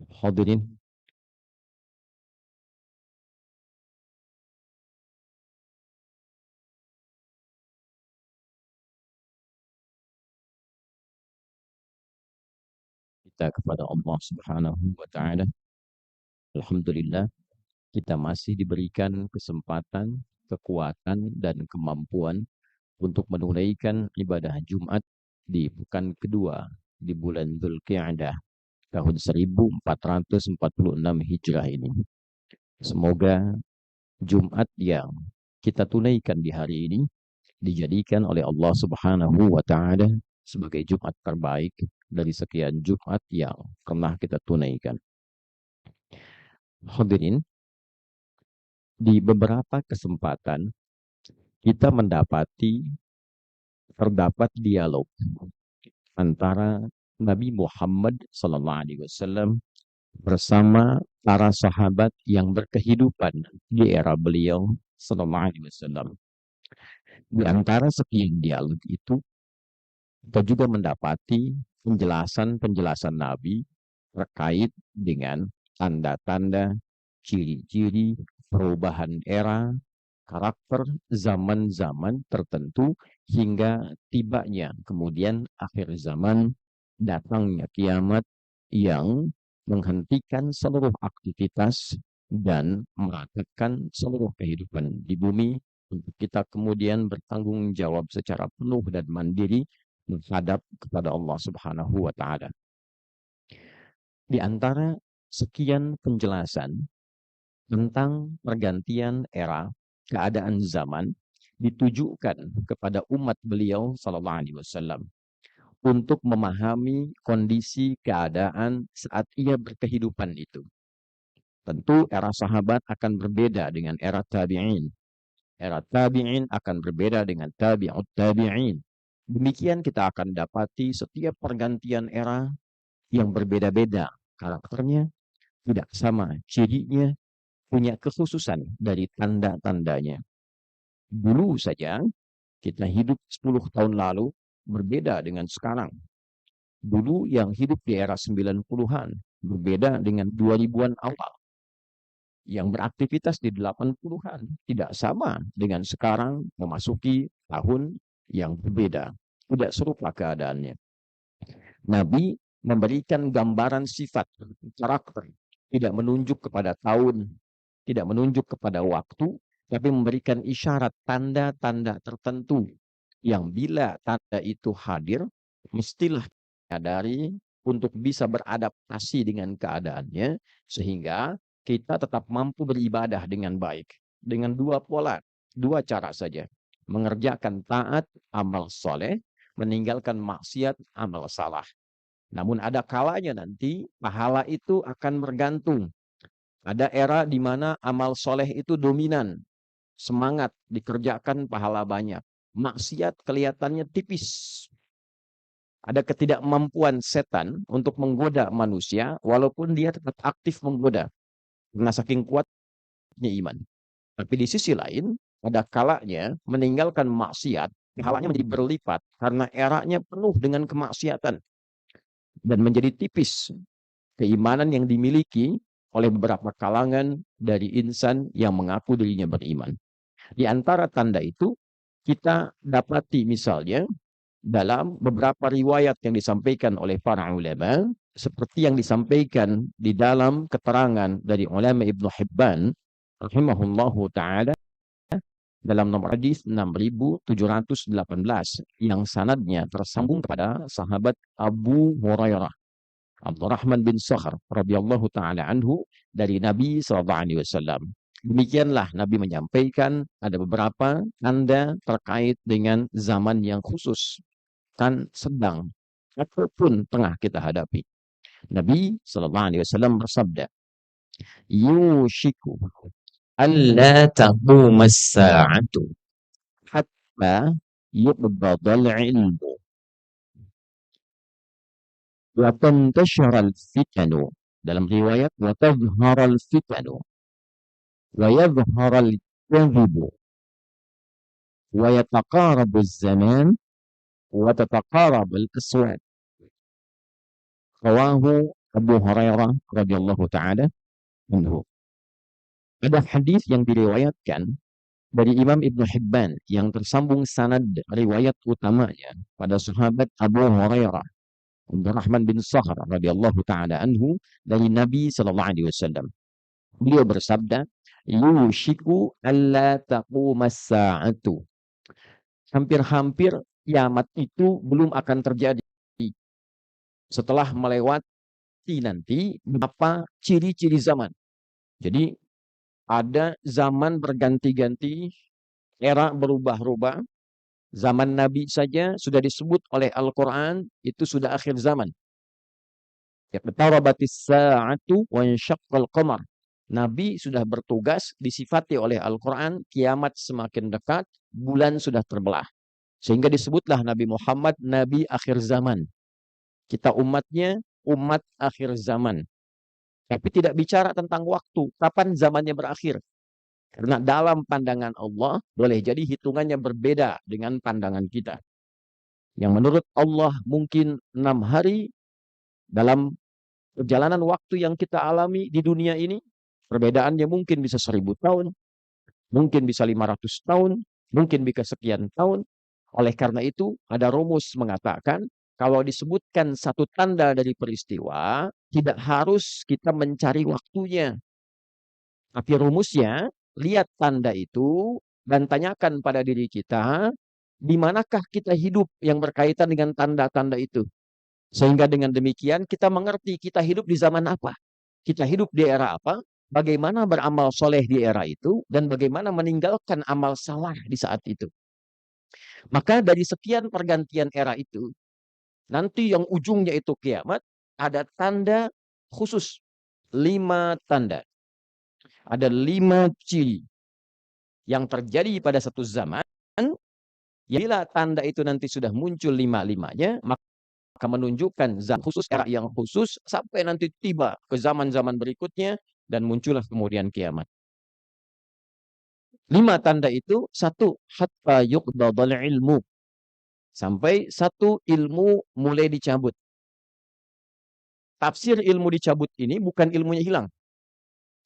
Hadirin, kita kepada Allah Subhanahu wa Ta'ala. Alhamdulillah, kita masih diberikan kesempatan, kekuatan, dan kemampuan untuk menunaikan ibadah Jumat di pekan kedua di bulan Dzulqa'dah tahun 1446 Hijrah ini. Semoga Jumat yang kita tunaikan di hari ini dijadikan oleh Allah Subhanahu wa Ta'ala sebagai Jumat terbaik dari sekian Jumat yang pernah kita tunaikan. Hadirin, di beberapa kesempatan kita terdapat dialog antara Nabi Muhammad SAW bersama para sahabat yang berkehidupan di era beliau SAW. Di antara sekian dialog itu, kita juga mendapati penjelasan-penjelasan Nabi terkait dengan tanda-tanda, ciri-ciri perubahan era, karakter zaman-zaman tertentu hingga tibanya kemudian akhir zaman, datangnya kiamat yang menghentikan seluruh aktivitas dan meratakan seluruh kehidupan di bumi untuk kita kemudian bertanggung jawab secara penuh dan mandiri menghadap kepada Allah Subhanahu wa Ta'ala. Di antara sekian penjelasan tentang pergantian era, keadaan zaman ditujukan kepada umat beliau sallallahu alaihi wasallam untuk memahami kondisi keadaan saat ia berkehidupan itu. Tentu era sahabat akan berbeda dengan era tabi'in. Era tabi'in akan berbeda dengan tabi'ut tabi'in. Demikian kita akan dapati setiap pergantian era yang berbeda-beda karakternya, tidak sama cirinya, punya kekhususan dari tanda-tandanya. Dulu saja kita hidup 10 tahun lalu berbeda dengan sekarang. Dulu yang hidup di era 90-an berbeda dengan 2000-an awal. Yang beraktivitas di 80-an tidak sama dengan sekarang memasuki tahun yang berbeda. Tidak serupa keadaannya. Nabi memberikan gambaran sifat, karakter, tidak menunjuk kepada tahun, tidak menunjuk kepada waktu, tapi memberikan isyarat tanda-tanda tertentu yang bila tanda itu hadir, mestilah menyadari untuk bisa beradaptasi dengan keadaannya, sehingga kita tetap mampu beribadah dengan baik. Dengan dua pola, dua cara saja. Mengerjakan taat, amal soleh, meninggalkan maksiat, amal salah. Namun ada kalanya nanti pahala itu akan bergantung. Ada era di mana amal soleh itu dominan. Semangat dikerjakan pahala banyak. Maksiat kelihatannya tipis. Ada ketidakmampuan setan untuk menggoda manusia walaupun dia tetap aktif menggoda. Karena saking kuatnya iman. Tapi di sisi lain, ada kalanya meninggalkan maksiat, pahalanya menjadi berlipat karena eranya penuh dengan kemaksiatan. Dan menjadi tipis keimanan yang dimiliki oleh beberapa kalangan dari insan yang mengaku dirinya beriman. Di antara tanda itu, kita dapati misalnya dalam beberapa riwayat yang disampaikan oleh para ulama, seperti yang disampaikan di dalam keterangan dari ulama Ibnu Hibban, rahimahullahu ta'ala, dalam nomor hadis 6718 yang sanadnya tersambung kepada sahabat Abu Hurairah Abdurrahman bin Sakhr radhiyallahu taala anhu dari Nabi sallallahu alaihi wasallam. Demikianlah Nabi menyampaikan ada beberapa tanda terkait dengan zaman yang khusus kan sedang ataupun tengah kita hadapi. Nabi sallallahu alaihi wasallam bersabda, "Yushiku alla taquma as-sa'atu hatta yuqbadal ilmu wa tantashara al-fitanu." Dalam riwayat wa tadhhara al-fitanu wa yadhhara al-kadhibu wa yataqarabu az-zaman wa tataqarabu al-aswat. Rawahu Abu Hurairah radhiyallahu taala anhu. Ada hadis yang diriwayatkan dari Imam Ibnu Hibban yang tersambung sanad riwayat utamanya pada sahabat Abu Hurairah Abdurrahman bin Sakhr radhiyallahu taala anhu dari Nabi sallallahu alaihi wasallam. Beliau bersabda, "Yushiku alla taqumas sa'atu." Hampir-hampir kiamat itu belum akan terjadi setelah melewati nanti apa ciri-ciri zaman. Jadi ada zaman berganti-ganti, era berubah-ubah. Zaman Nabi saja sudah disebut oleh Al-Quran, itu sudah akhir zaman. Iqtarabatis sa'atu wa insyaqqal qamar. Nabi sudah bertugas disifati oleh Al-Quran, kiamat semakin dekat, bulan sudah terbelah. Sehingga disebutlah Nabi Muhammad Nabi akhir zaman. Kita umatnya umat akhir zaman. Tapi tidak bicara tentang waktu, kapan zamannya berakhir. Karena dalam pandangan Allah, boleh jadi hitungannya berbeda dengan pandangan kita. Yang menurut Allah mungkin 6 hari dalam perjalanan waktu yang kita alami di dunia ini, perbedaannya mungkin bisa 1000 tahun, mungkin bisa 500 tahun, mungkin bisa sekian tahun. Oleh karena itu, ada rumus mengatakan, kalau disebutkan satu tanda dari peristiwa, tidak harus kita mencari waktunya. Tapi rumusnya, lihat tanda itu dan tanyakan pada diri kita, di manakah kita hidup yang berkaitan dengan tanda-tanda itu. Sehingga dengan demikian kita mengerti kita hidup di zaman apa. Kita hidup di era apa, bagaimana beramal soleh di era itu, dan bagaimana meninggalkan amal salah di saat itu. Maka dari sekian pergantian era itu, nanti yang ujungnya itu kiamat, ada tanda khusus. 5 tanda. Ada 5 ciri yang terjadi pada satu zaman. Bila tanda itu nanti sudah muncul 5-limanya, maka menunjukkan zaman khusus, era yang khusus, sampai nanti tiba ke zaman-zaman berikutnya, dan muncullah kemudian kiamat. 5 tanda itu, 1, hatta yuqdadal ilmu. Sampai 1, ilmu mulai dicabut. Tafsir ilmu dicabut ini bukan ilmunya hilang.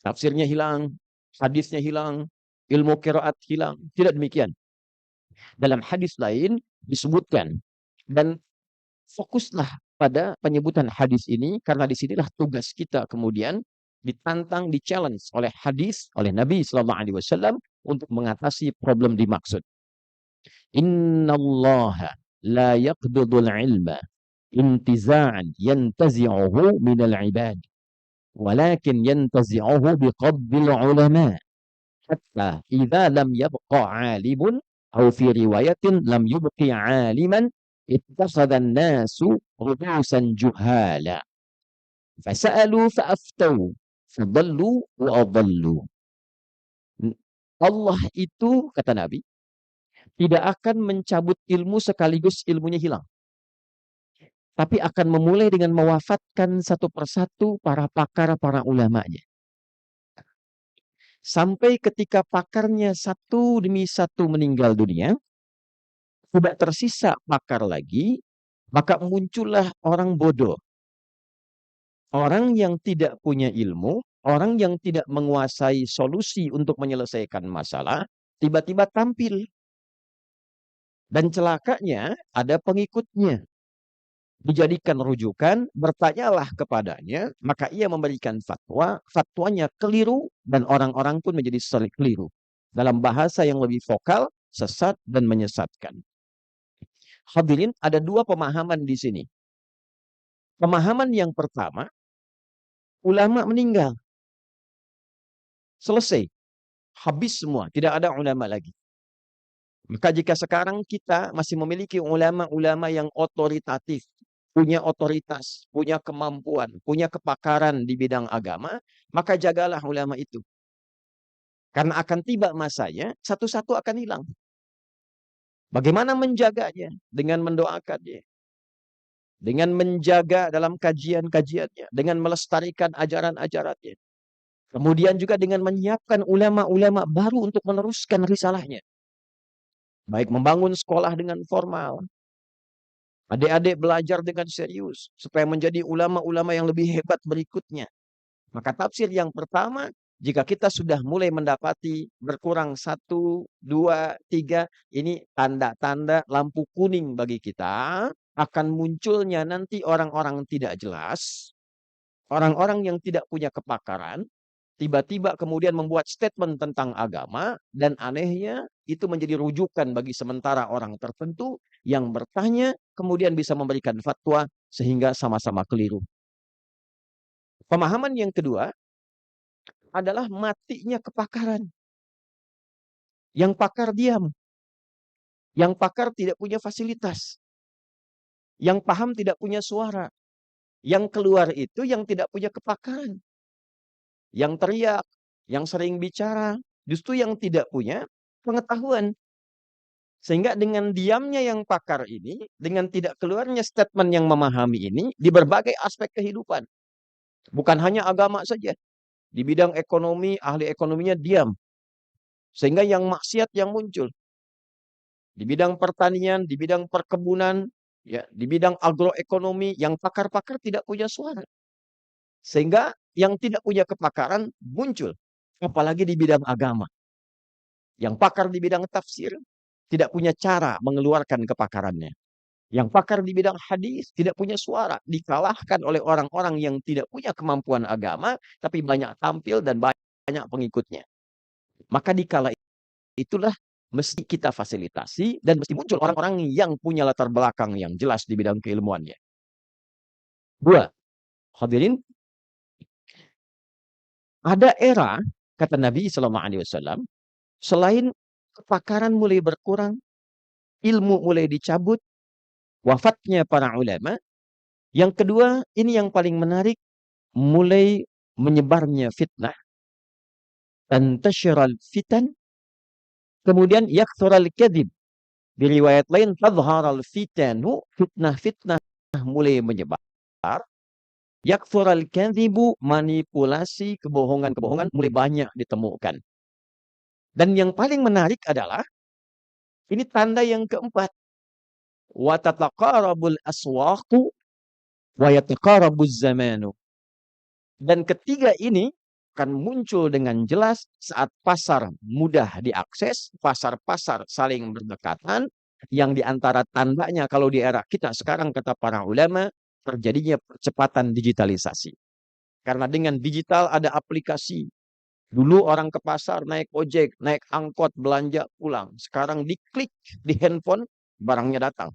Tafsirnya hilang, hadisnya hilang, ilmu qiraat hilang. Tidak demikian. Dalam hadis lain disebutkan, dan fokuslah pada penyebutan hadis ini, karena disinilah tugas kita kemudian ditantang, di-challenge oleh hadis, oleh Nabi Sallallahu Alaihi Wasallam untuk mengatasi problem dimaksud. Innallaha la yaqbidul ilma intiza'an yantazi'uhu minal ibad, walakin yantazi'uhu biqabdil ulama, hatta idza lam yabqa 'alimun aw fi riwayatin lam yubqi 'aliman ittakhadha an-nasu ru'usan juhala fasa'alu fa'aftau fadallu wa adallu. Allah itu, kata Nabi, tidak akan mencabut ilmu sekaligus ilmunya hilang. Tapi akan memulai dengan mewafatkan satu persatu para pakar, para ulamanya. Sampai ketika pakarnya satu demi satu meninggal dunia, tidak tersisa pakar lagi, maka muncullah orang bodoh. Orang yang tidak punya ilmu, orang yang tidak menguasai solusi untuk menyelesaikan masalah, tiba-tiba tampil. Dan celakanya ada pengikutnya. Dijadikan rujukan, bertanyalah kepadanya, maka ia memberikan fatwa, fatwanya keliru, dan orang-orang pun menjadi sering keliru. Dalam bahasa yang lebih vokal, sesat dan menyesatkan. Hadirin, ada 2 pemahaman di sini. Pemahaman yang pertama, ulama meninggal. Selesai. Habis semua. Tidak ada ulama lagi. Maka jika sekarang kita masih memiliki ulama-ulama yang otoritatif, punya otoritas, punya kemampuan, punya kepakaran di bidang agama, maka jagalah ulama itu. Karena akan tiba masanya, satu-satu akan hilang. Bagaimana menjaganya? Dengan mendoakannya. Dengan menjaga dalam kajian-kajiannya. Dengan melestarikan ajaran-ajarannya. Kemudian juga dengan menyiapkan ulama-ulama baru untuk meneruskan risalahnya. Baik membangun sekolah dengan formal, Adik-adik belajar dengan serius supaya menjadi ulama-ulama yang lebih hebat berikutnya. Maka tafsir yang pertama, jika kita sudah mulai mendapati berkurang satu, dua, tiga, ini tanda-tanda lampu kuning bagi kita, akan munculnya nanti orang-orang tidak jelas, orang-orang yang tidak punya kepakaran, tiba-tiba kemudian membuat statement tentang agama, dan anehnya itu menjadi rujukan bagi sementara orang tertentu yang bertanya, kemudian bisa memberikan fatwa sehingga sama-sama keliru. Pemahaman yang kedua adalah matinya kepakaran. Yang pakar diam, yang pakar tidak punya fasilitas, yang paham tidak punya suara, yang keluar itu yang tidak punya kepakaran, yang teriak, yang sering bicara, justru yang tidak punya pengetahuan. Sehingga dengan diamnya yang pakar ini, dengan tidak keluarnya statement yang memahami ini, di berbagai aspek kehidupan. Bukan hanya agama saja. Di bidang ekonomi, ahli ekonominya diam. Sehingga yang maksiat yang muncul. Di bidang pertanian, di bidang perkebunan, ya, di bidang agroekonomi, yang pakar-pakar tidak punya suara. Sehingga yang tidak punya kepakaran muncul. Apalagi di bidang agama. Yang pakar di bidang tafsir tidak punya cara mengeluarkan kepakarannya. Yang pakar di bidang hadis tidak punya suara, dikalahkan oleh orang-orang yang tidak punya kemampuan agama, tapi banyak tampil dan banyak pengikutnya. Maka dikala itulah mesti kita fasilitasi dan mesti muncul orang-orang yang punya latar belakang yang jelas di bidang keilmuannya. Dua, hadirin, ada era, kata Nabi SAW, selain kepakaran mulai berkurang, ilmu mulai dicabut, wafatnya para ulama, yang kedua, ini yang paling menarik, mulai menyebarnya fitnah. Tantashiral fitan, kemudian yakthural kadhib. Di riwayat lain, tadharal fitanu, fitnah-fitnah mulai menyebar. Yakthural kadhibu, manipulasi, kebohongan-kebohongan mulai banyak ditemukan. Dan yang paling menarik adalah, ini tanda yang keempat. Wa tataqarabul aswaqu wa yataqarabuz zamanu. Dan ketiga ini akan muncul dengan jelas saat pasar mudah diakses, pasar-pasar saling berdekatan, yang diantara tandanya kalau di era kita sekarang, kata para ulama, terjadinya percepatan digitalisasi. Karena dengan digital ada aplikasi. Dulu orang ke pasar naik ojek, naik angkot, belanja pulang. Sekarang diklik di handphone, barangnya datang.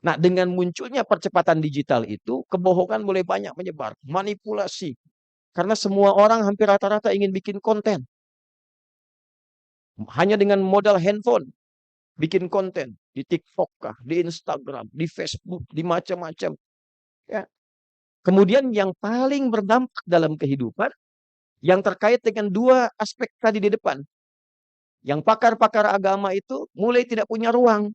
Nah, dengan munculnya percepatan digital itu, kebohongan mulai banyak menyebar, manipulasi. Karena semua orang hampir rata-rata ingin bikin konten. Hanya dengan modal handphone, bikin konten. Di TikTok kah, di Instagram, di Facebook, di macam-macam. Ya. Kemudian yang paling berdampak dalam kehidupan, yang terkait dengan dua aspek tadi di depan. Yang pakar-pakar agama itu mulai tidak punya ruang.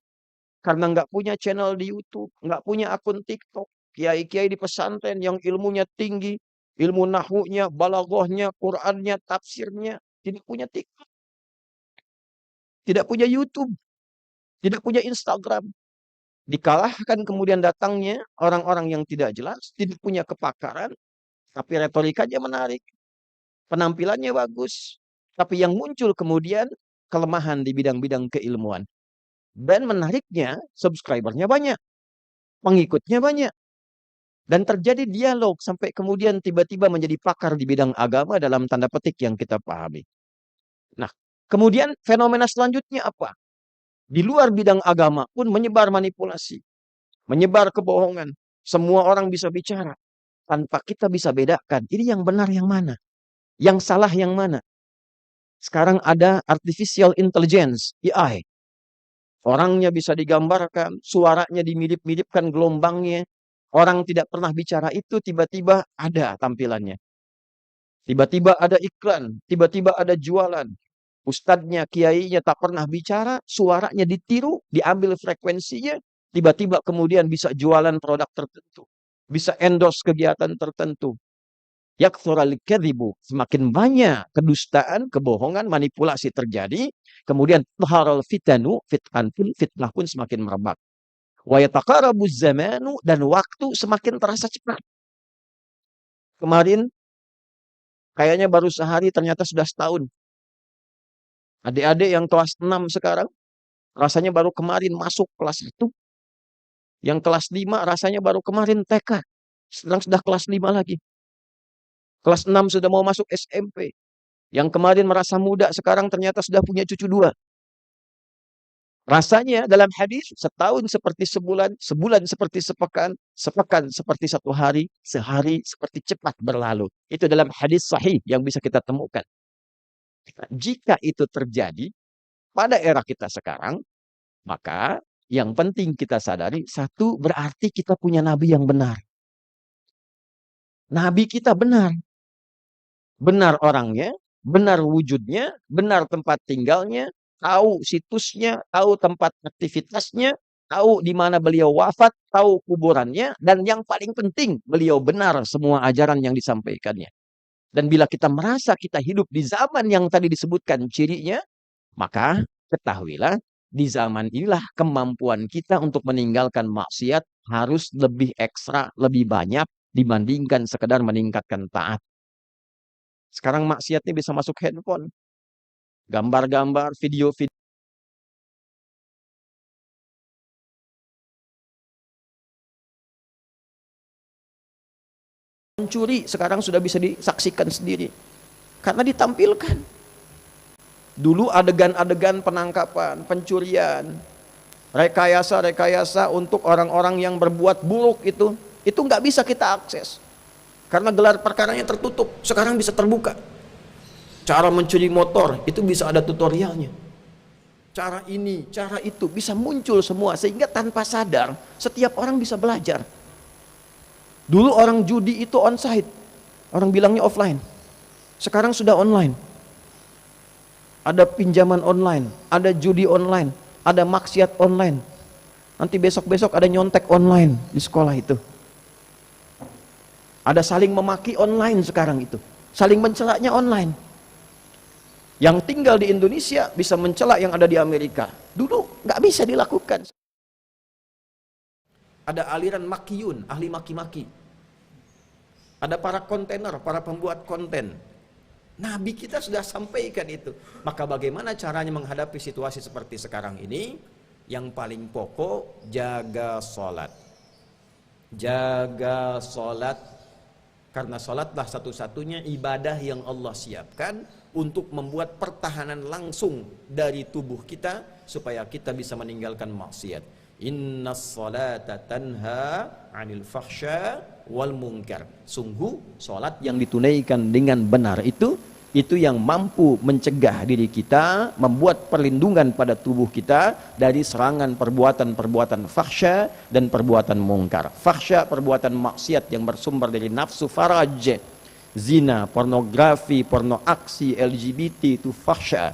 Karena nggak punya channel di YouTube, nggak punya akun TikTok. Kiai-kiai di pesantren yang ilmunya tinggi, ilmu nahwunya, balaghahnya, Qur'annya, tafsirnya, tidak punya TikTok, tidak punya YouTube, tidak punya Instagram. Dikalahkan kemudian datangnya orang-orang yang tidak jelas, tidak punya kepakaran, tapi retorikanya menarik, penampilannya bagus, tapi yang muncul kemudian kelemahan di bidang-bidang keilmuan. Dan menariknya, subscribernya banyak, pengikutnya banyak. Dan terjadi dialog sampai kemudian tiba-tiba menjadi pakar di bidang agama dalam tanda petik yang kita pahami. Nah, kemudian fenomena selanjutnya apa? Di luar bidang agama pun menyebar manipulasi, menyebar kebohongan. Semua orang bisa bicara tanpa kita bisa bedakan ini yang benar yang mana, yang salah yang mana. Sekarang ada artificial intelligence, AI. Orangnya bisa digambarkan, suaranya dimirip-miripkan gelombangnya. Orang tidak pernah bicara itu tiba-tiba ada tampilannya. Tiba-tiba ada iklan, tiba-tiba ada jualan. Ustadznya, kiainya tak pernah bicara, suaranya ditiru, diambil frekuensinya, tiba-tiba kemudian bisa jualan produk tertentu. Bisa endorse kegiatan tertentu. Yakthural kadhibu, semakin banyak kedustaan, kebohongan, manipulasi terjadi, kemudian taharal fitanu, fitnah pun semakin merebak. Wa yataqarabuz zamanu, dan waktu semakin terasa cepat. Kemarin kayaknya baru sehari, ternyata sudah setahun. Adik-adik yang kelas 6 sekarang rasanya baru kemarin masuk kelas 1. Yang kelas 5 rasanya baru kemarin TK. Sekarang sudah kelas 5 lagi. Kelas 6 sudah mau masuk SMP. Yang kemarin merasa muda, sekarang ternyata sudah punya cucu 2. Rasanya dalam hadis, setahun seperti sebulan, sebulan seperti sepekan, sepekan seperti 1 hari, sehari seperti cepat berlalu. Itu dalam hadis sahih yang bisa kita temukan. Jika itu terjadi pada era kita sekarang, maka yang penting kita sadari, satu, berarti kita punya nabi yang benar. Nabi kita benar. Benar orangnya, benar wujudnya, benar tempat tinggalnya, tahu situsnya, tahu tempat aktivitasnya, tahu di mana beliau wafat, tahu kuburannya, dan yang paling penting, beliau benar semua ajaran yang disampaikannya. Dan bila kita merasa kita hidup di zaman yang tadi disebutkan cirinya, maka ketahuilah, di zaman inilah kemampuan kita untuk meninggalkan maksiat harus lebih ekstra, lebih banyak dibandingkan sekedar meningkatkan taat. Sekarang maksiatnya bisa masuk handphone. Gambar-gambar, video-video. Mencuri sekarang sudah bisa disaksikan sendiri. Karena ditampilkan. Dulu adegan-adegan penangkapan, pencurian, rekayasa-rekayasa untuk orang-orang yang berbuat buruk itu nggak bisa kita akses. Karena gelar perkaranya tertutup, sekarang bisa terbuka. Cara mencuri motor, itu bisa ada tutorialnya. Cara ini, cara itu, bisa muncul semua. Sehingga tanpa sadar, setiap orang bisa belajar. Dulu orang judi itu on-site. Orang bilangnya offline. Sekarang sudah online. Ada pinjaman online, ada judi online, ada maksiat online. Nanti besok-besok ada nyontek online di sekolah itu. Ada saling memaki online sekarang itu. Saling mencelaknya online. Yang tinggal di Indonesia bisa mencelak yang ada di Amerika. Dulu nggak bisa dilakukan. Ada aliran makiyun, ahli maki-maki. Ada para kontainer, para pembuat konten. Nabi kita sudah sampaikan itu. Maka bagaimana caranya menghadapi situasi seperti sekarang ini? Yang paling pokok, jaga sholat. Jaga sholat. Karena sholatlah satu-satunya ibadah yang Allah siapkan untuk membuat pertahanan langsung dari tubuh kita supaya kita bisa meninggalkan maksiat. Innas sholata tanha 'anil fahsya wal munkar. Sungguh sholat yang ditunaikan dengan benar itu yang mampu mencegah diri kita, membuat perlindungan pada tubuh kita dari serangan perbuatan-perbuatan fahsya dan perbuatan mungkar. Fahsya, perbuatan maksiat yang bersumber dari nafsu faraj, zina, pornografi, porno aksi, LGBT itu fahsya.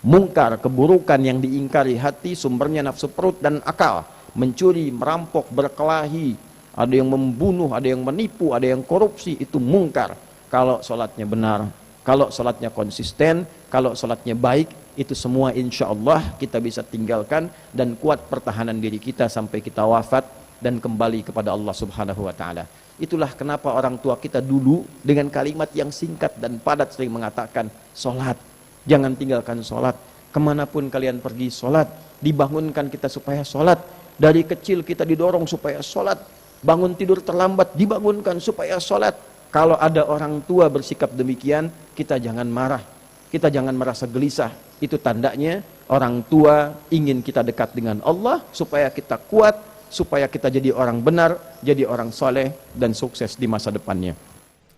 Mungkar, keburukan yang diingkari hati, sumbernya nafsu perut dan akal. Mencuri, merampok, berkelahi, ada yang membunuh, ada yang menipu, ada yang korupsi, itu mungkar. Kalau sholatnya benar, kalau sholatnya konsisten, kalau sholatnya baik, itu semua insya Allah kita bisa tinggalkan dan kuat pertahanan diri kita sampai kita wafat dan kembali kepada Allah Subhanahu wa Ta'ala. Itulah kenapa orang tua kita dulu dengan kalimat yang singkat dan padat sering mengatakan, sholat, jangan tinggalkan sholat, kemanapun kalian pergi sholat, dibangunkan kita supaya sholat, dari kecil kita didorong supaya sholat, bangun tidur terlambat dibangunkan supaya sholat. Kalau ada orang tua bersikap demikian, kita jangan marah, kita jangan merasa gelisah. Itu tandanya orang tua ingin kita dekat dengan Allah supaya kita kuat, supaya kita jadi orang benar, jadi orang soleh dan sukses di masa depannya.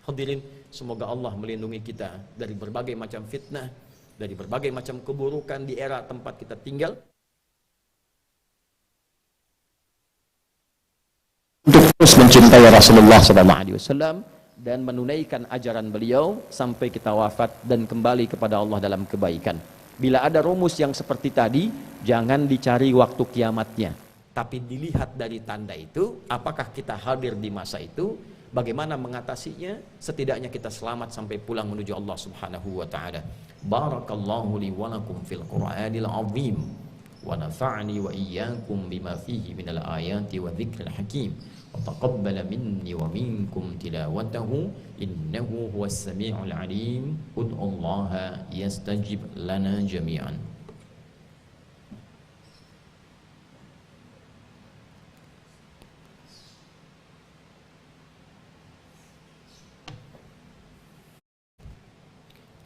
Hadirin, semoga Allah melindungi kita dari berbagai macam fitnah, dari berbagai macam keburukan di era tempat kita tinggal. Untuk terus mencintai Rasulullah SAW dan menunaikan ajaran beliau sampai kita wafat dan kembali kepada Allah dalam kebaikan. Bila ada rumus yang seperti tadi, jangan dicari waktu kiamatnya, tapi dilihat dari tanda itu, apakah kita hadir di masa itu, bagaimana mengatasinya, setidaknya kita selamat sampai pulang menuju Allah Subhanahu wa Ta'ala. Barakallahu li wa lakum fil Qur'anil azim ونفعني وإياكم بما فيه من الآيات والذكر الحكيم وتقبل مني ومنكم تلاوته إنه هو السميع العليم ادعوا الله يستجب لنا جميعا.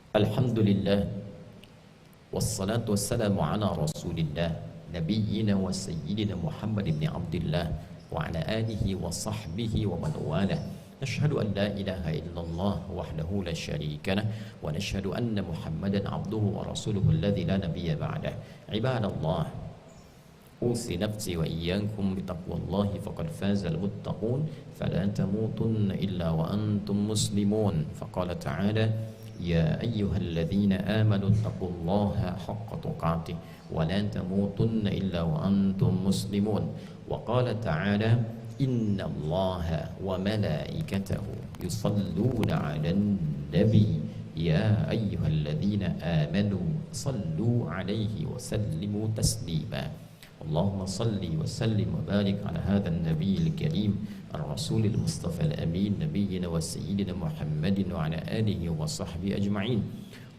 Alhamdulillah wassalatu wassalamu ala rasulillah nabiyyina wa sayyidina Muhammad ibn Abdullah wa ala alihi wa sahbihi wa man walah. Nashhadu an la ilaha illallah wahdahu la syarika lah wa nashhadu anna Muhammadan abduhu wa rasuluhu alladhi la nabiyya ba'dah. Ibadallah, usi nafsi wa iyyakum bitaqwallahi faqad fazal muttaqun fala tamutunna illa wa antum muslimun. Faqala ta'ala يا أيها الذين آمنوا اتقوا الله حق تقاته ولا تموتن إلا وأنتم مسلمون. وقال تعالى إن الله وملائكته يصلون على النبي يا أيها الذين آمنوا صلوا عليه وسلموا تسليما. اللهم صل وسلم وبارك على هذا النبي الكريم الرسول المصطفى الأمين نبينا وسيدنا محمد وعلى آله وصحبه أجمعين.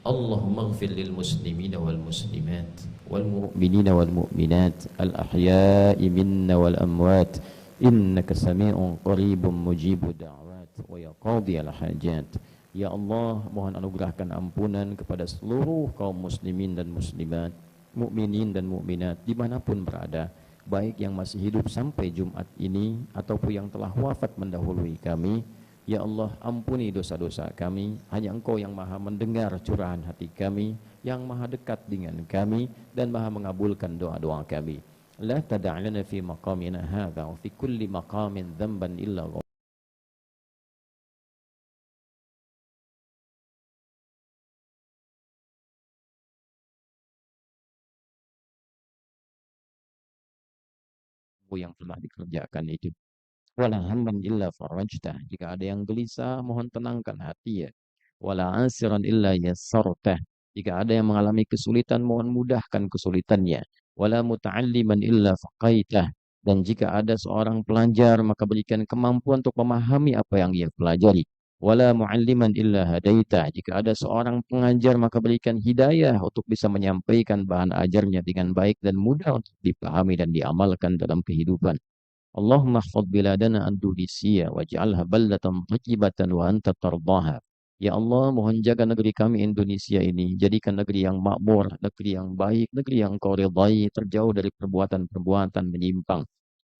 اللهم اغفر للمسلمين والمسلمات والمؤمنين والمؤمنات الأحياء منا والأموات إنك سميع قريب مجيب الدعوات ويا قاضي الحاجات. Ya Allah, mohon anugerahkan ampunan kepada seluruh kaum muslimin dan muslimat, mukminin dan mukminat dimanapun berada, baik yang masih hidup sampai Jumat ini ataupun yang telah wafat mendahului kami. Ya Allah, ampuni dosa-dosa kami. Hanya Engkau yang maha mendengar curahan hati kami, yang maha dekat dengan kami dan maha mengabulkan doa-doa kami. La tada'lana fi maqamina hadha wa fi kulli maqamin dhanban illa yang telah dikerjakan itu. Wala hamman illa farajtah. Jika ada yang gelisah, mohon tenangkan hati ya. Wala asiran illa yassartah. Jika ada yang mengalami kesulitan, mohon mudahkan kesulitannya. Wala muta'alliman illa faqaitah. Dan jika ada seorang pelajar, maka berikan kemampuan untuk memahami apa yang ia pelajari. Wala mu'alliman illa hadaitah. Jika ada seorang pengajar, maka berikan hidayah untuk bisa menyampaikan bahan ajarnya dengan baik dan mudah untuk dipahami dan diamalkan dalam kehidupan. Allahumma ihfaz biladana Indonesia waj'alha baldatan thayyibatan wa anta tardaha. Ya Allah, mohon jaga negeri kami Indonesia ini, jadikan negeri yang makmur, negeri yang baik, negeri yang Kau ridai, terjauh dari perbuatan-perbuatan menyimpang.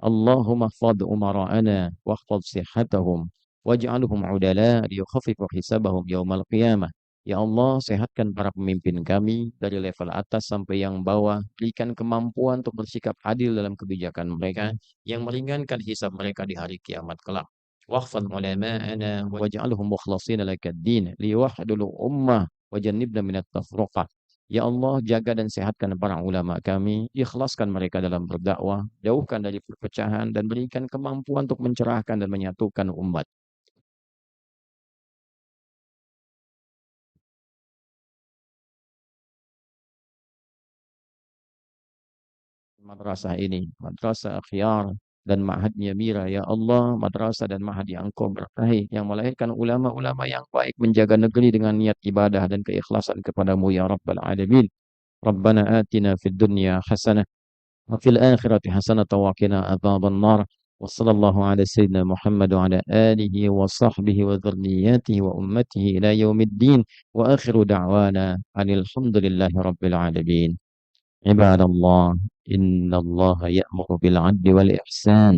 Allahumma ihfaz umara'ana wahfaz sihhatahum waj'alhum 'udala liyukhaffifu hisabahum yaumal qiyamah. Ya Allah, sehatkan para pemimpin kami dari level atas sampai yang bawah. Berikan kemampuan untuk bersikap adil dalam kebijakan mereka yang meringankan hisab mereka di hari kiamat kelak. Wahfaz ulama'ana waj'alhum mukhlashina lakad-din liwahdul ummah wajannibna minat tafruqah. Ya Allah, jaga dan sehatkan para ulama kami, ikhlaskan mereka dalam berdakwah, jauhkan dari perpecahan dan berikan kemampuan untuk mencerahkan dan menyatukan umat. Madrasah ini, madrasah akhyar dan ma'hadnya mira, ya Allah, madrasah dan ma'had yang Engkau berkahi, yang melahirkan ulama-ulama yang baik menjaga negeri dengan niat ibadah dan keikhlasan kepadamu ya Rabbal Alamin. Rabbana atina fid dunya hasanah وفي الآخرة حسنة وقنا عذاب النار وصلى الله على سيدنا محمد وعلى آله وصحبه وذرياته وأمته إلى يوم الدين وآخر دعوانا أن الحمد لله رب العالمين. عباد الله، إن الله يأمر بالعدل والإحسان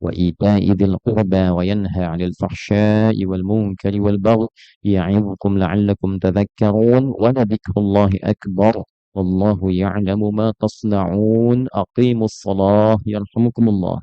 وإيتاء ذي القربى وينهى عن الفحشاء والمنكر والبغي يعظكم لعلكم تذكرون ولذكر الله أكبر والله يعلم ما تصنعون. أقيموا الصلاة يرحمكم الله.